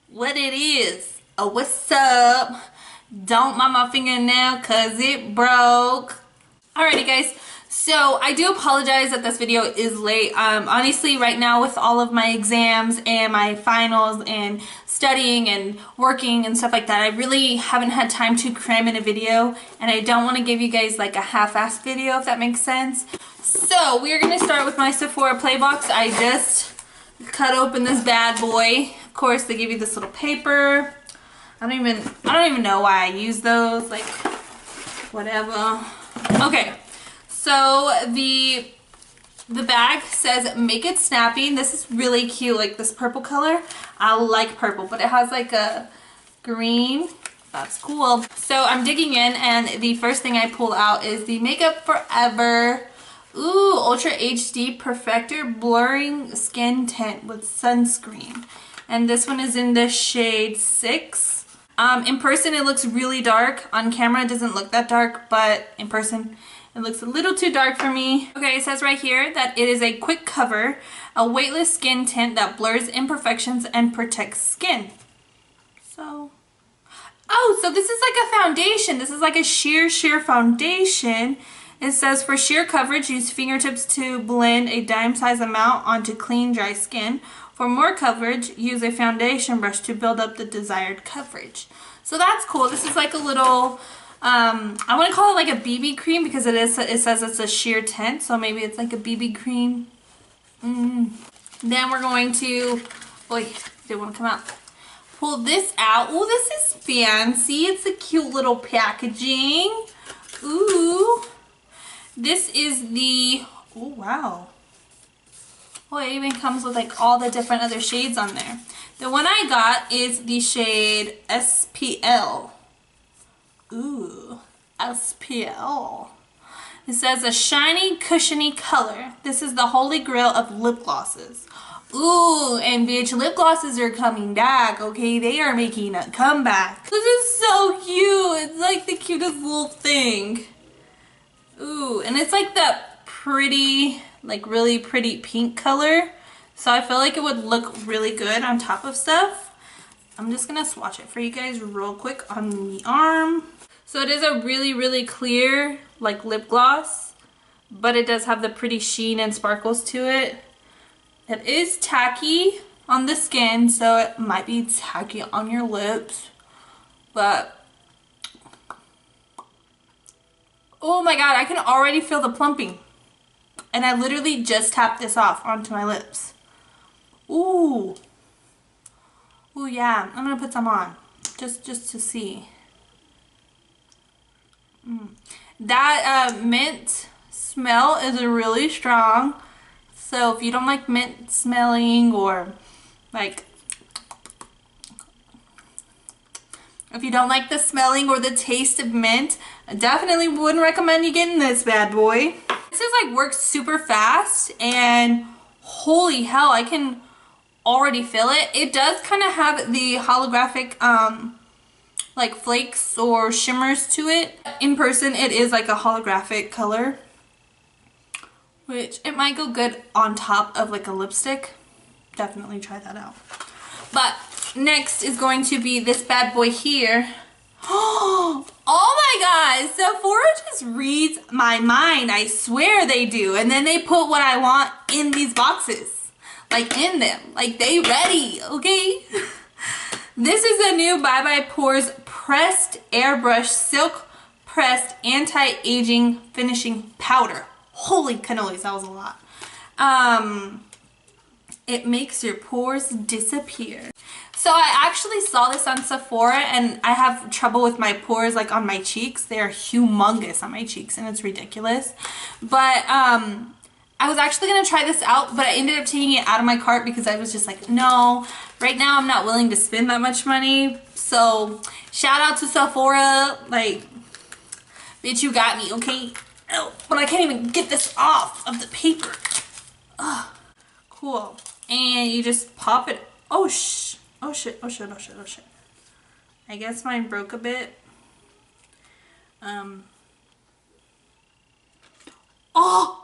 what it is. Oh, what's up? Don't mind my fingernail cause it broke. Alrighty guys, so I do apologize that this video is late. Honestly, right now with all of my exams and my finals and studying and working and stuff like that, I really haven't had time to cram in a video, and I don't want to give you guys like a half-assed video, if that makes sense. So we're gonna start with my Sephora play box. I just cut open this bad boy. Of course, they give you this little paper. I don't even know why I use those, like whatever. Okay, so the bag says make it snappy. This is really cute, like this purple color. I like purple, but it has like a green. That's cool. So I'm digging in, and the first thing I pull out is the Makeup Forever Ultra HD Perfector Blurring Skin Tint with Sunscreen. And this one is in the shade 6. In person it looks really dark. On camera it doesn't look that dark, but in person it looks a little too dark for me. Okay, it says right here that it is a quick cover, a weightless skin tint that blurs imperfections and protects skin. So, oh, so this is like a foundation. This is like a sheer foundation. It says for sheer coverage, use fingertips to blend a dime-size amount onto clean, dry skin. For more coverage, use a foundation brush to build up the desired coverage. So that's cool. This is like a little, I want to call it like a BB cream because it says it's a sheer tint. So maybe it's like a BB cream. Then we're going to, didn't want to come out. Pull this out. Oh, this is fancy. It's a cute little packaging. Ooh. This is the, oh wow. Oh, it even comes with like all the different other shades on there. The one I got is the shade SPL. Ooh, SPL. It says a shiny, cushiony color. This is the holy grail of lip glosses. Ooh, and bitch, lip glosses are coming back, okay? They are making a comeback. This is so cute. It's like the cutest little thing. Ooh, and it's like that pretty, like really pretty pink color. So I feel like it would look really good on top of stuff. I'm just gonna swatch it for you guys real quick on the arm. So it is a really clear like lip gloss, but it does have the pretty sheen and sparkles to it. It is tacky on the skin, so it might be tacky on your lips, but oh my god, I can already feel the plumping. And I literally just tapped this off onto my lips. Ooh. Ooh, yeah. I'm gonna put some on. Just to see. That mint smell is really strong. So if you don't like mint smelling, or like, if you don't like the smelling or the taste of mint, I definitely wouldn't recommend you getting this bad boy. This is like works super fast, and holy hell, I can already feel it. It does kind of have the holographic like flakes or shimmers to it. In person it is like a holographic color, which it might go good on top of like a lipstick. Definitely try that out. But next is going to be this bad boy here. Oh my god, Sephora just reads my mind. I swear they do. And then they put what I want in these boxes. Like in them. Like they ready, okay? This is a new Bye Bye Pores Pressed Airbrush Silk Pressed Anti-Aging Finishing Powder. Holy cannolis, that was a lot. It makes your pores disappear. So I actually saw this on Sephora, and I have trouble with my pores like on my cheeks. They are humongous on my cheeks and it's ridiculous. But I was actually going to try this out, but I ended up taking it out of my cart because I was just like, no, right now I'm not willing to spend that much money. So shout out to Sephora, like, bitch, you got me, okay? Oh, but I can't even get this off of the paper. Ugh. Cool. And you just pop it. Oh shit, oh shit, oh shit. I guess mine broke a bit. Oh!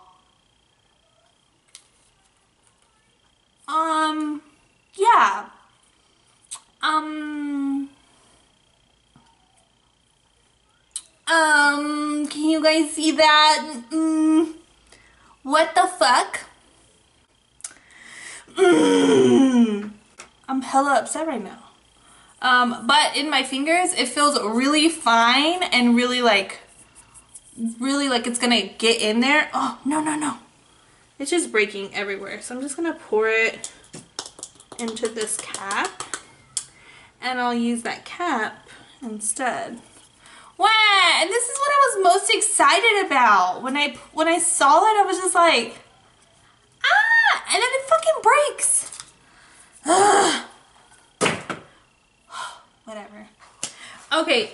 Yeah. Can you guys see that? What the fuck? I'm hella upset right now. But in my fingers, it feels really fine and really like it's gonna get in there. Oh, no, no, no. It's just breaking everywhere. So I'm just gonna pour it into this cap and I'll use that cap instead. Wow, and this is what I was most excited about. When I saw it, I was just like, ah, and then it fucking breaks. Ugh. Whatever. Okay,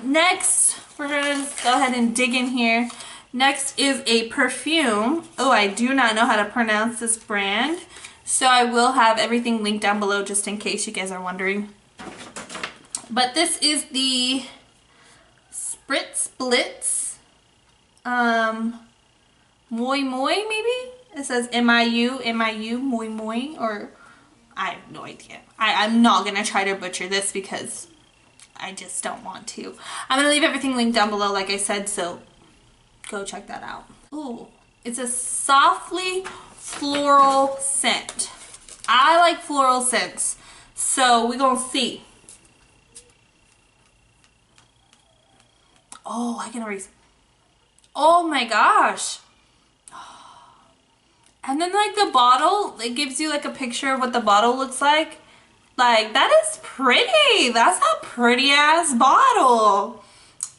next we're gonna go ahead and dig in here. Next is a perfume. Oh, I do not know how to pronounce this brand, so I will have everything linked down below just in case you guys are wondering. But this is the Spritz Blitz Moi Moi, maybe? It says MIU, Moi Moi, or I have no idea. I'm not gonna try to butcher this because I just don't want to. I'm gonna leave everything linked down below like I said, so go check that out. Ooh, it's a softly floral scent. I like floral scents, so we're gonna see. Oh, I can erase. Oh my gosh. And then like the bottle, it gives you like a picture of what the bottle looks like. Like, that is pretty. That's a pretty ass bottle.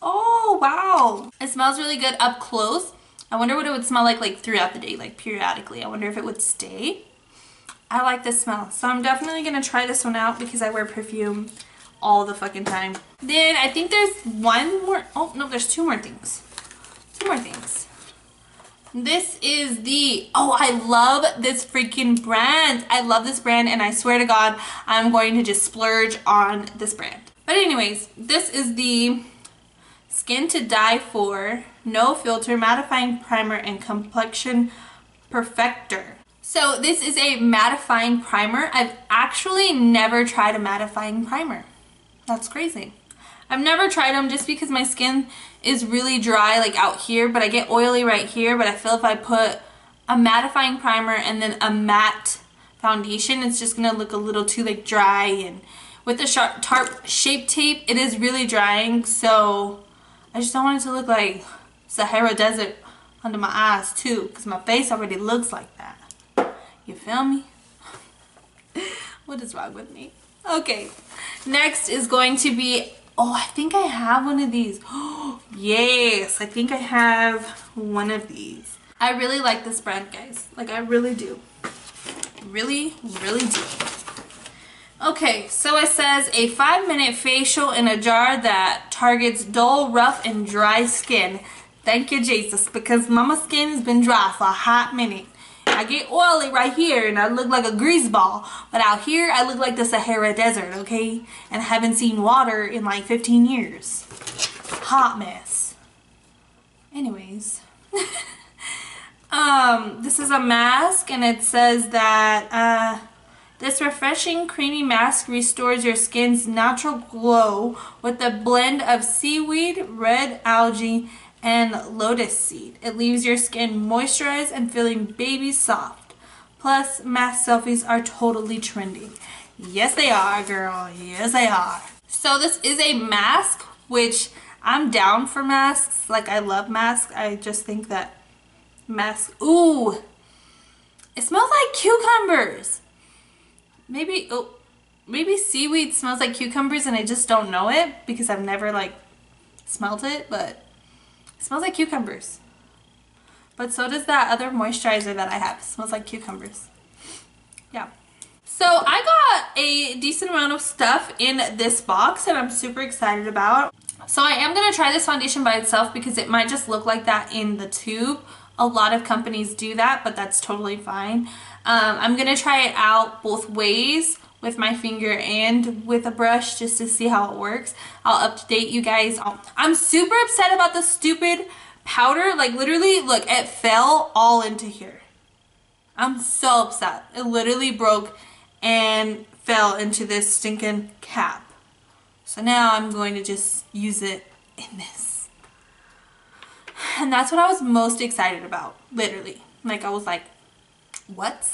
Oh, wow. It smells really good up close. I wonder what it would smell like throughout the day, like periodically. I wonder if it would stay. I like this smell. So I'm definitely gonna try this one out because I wear perfume all the fucking time. Then I think there's one more. Oh, no, there's two more things. Two more things. This is the, oh, I love this freaking brand. I love this brand and I swear to God, I'm going to just splurge on this brand. But anyways, this is the Skin to Die For No Filter Mattifying Primer and Complexion Perfector. So this is a mattifying primer. I've actually never tried a mattifying primer. That's crazy. I've never tried them just because my skin is really dry like out here, but I get oily right here. But I feel if I put a mattifying primer and then a matte foundation, it's just gonna look a little too like dry. And with the Tarte Shape Tape, it is really drying, so I just don't want it to look like Sahara Desert under my eyes too, because my face already looks like that. You feel me? What is wrong with me? Okay, next is going to be, oh, I think I have one of these. Oh, yes, I think I have one of these. I really like this brand, guys. Like, I really do. Really, really do. Okay, so it says a 5-minute facial in a jar that targets dull, rough, and dry skin. Thank you, Jesus, because mama's skin has been dry for a hot minute. I get oily right here and I look like a grease ball, but out here I look like the Sahara Desert, okay? And I haven't seen water in like 15 years. Hot mess. Anyways. This is a mask and it says that this refreshing creamy mask restores your skin's natural glow with a blend of seaweed, red algae, and lotus seed. It leaves your skin moisturized and feeling baby soft. Plus, mask selfies are totally trendy. Yes, they are, girl. Yes, they are. So this is a mask, which I'm down for masks. Like, I love masks. I just think that masks... Ooh! It smells like cucumbers. Maybe... Oh, maybe seaweed smells like cucumbers and I just don't know it because I've never, like, smelled it, but... It smells like cucumbers. But so does that other moisturizer that I have. It smells like cucumbers. Yeah. So I got a decent amount of stuff in this box and I'm super excited about. So I am going to try this foundation by itself because it might just look like that in the tube. A lot of companies do that, but that's totally fine. I'm going to try it out both ways, with my finger and with a brush, just to see how it works. I'll update you guys. I'm super upset about the stupid powder. Like, literally, look, it fell all into here. I'm so upset. It literally broke and fell into this stinking cap. So now I'm going to just use it in this. And that's what I was most excited about, literally. Like, I was like, what?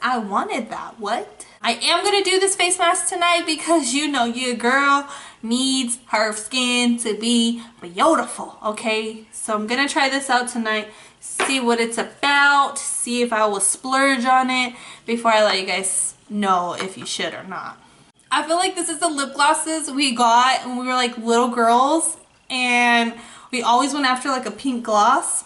I wanted that. What? I am going to do this face mask tonight because, you know, your girl needs her skin to be beautiful, okay? So I'm going to try this out tonight, see what it's about, see if I will splurge on it before I let you guys know if you should or not. I feel like this is the lip glosses we got when we were like little girls, and we always went after like a pink gloss.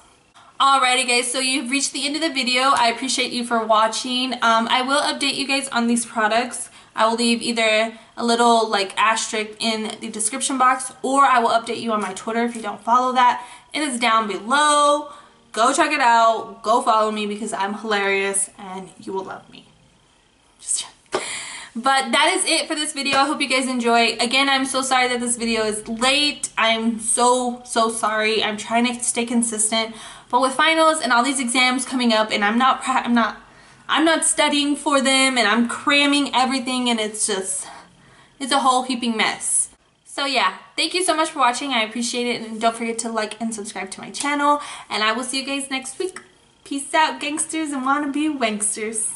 Alrighty guys, so you've reached the end of the video. I appreciate you for watching. I will update you guys on these products. I will leave either a little like asterisk in the description box, or I will update you on my Twitter if you don't follow that. It is down below. Go check it out. Go follow me because I'm hilarious and you will love me. Just But that is it for this video. I hope you guys enjoy. Again, I'm so sorry that this video is late. I'm so sorry. I'm trying to stay consistent. But with finals and all these exams coming up, and I'm not studying for them, and I'm cramming everything, and it's a whole heaping mess. So yeah, thank you so much for watching. I appreciate it, and don't forget to like and subscribe to my channel, and I will see you guys next week. Peace out, gangsters and wannabe wanksters.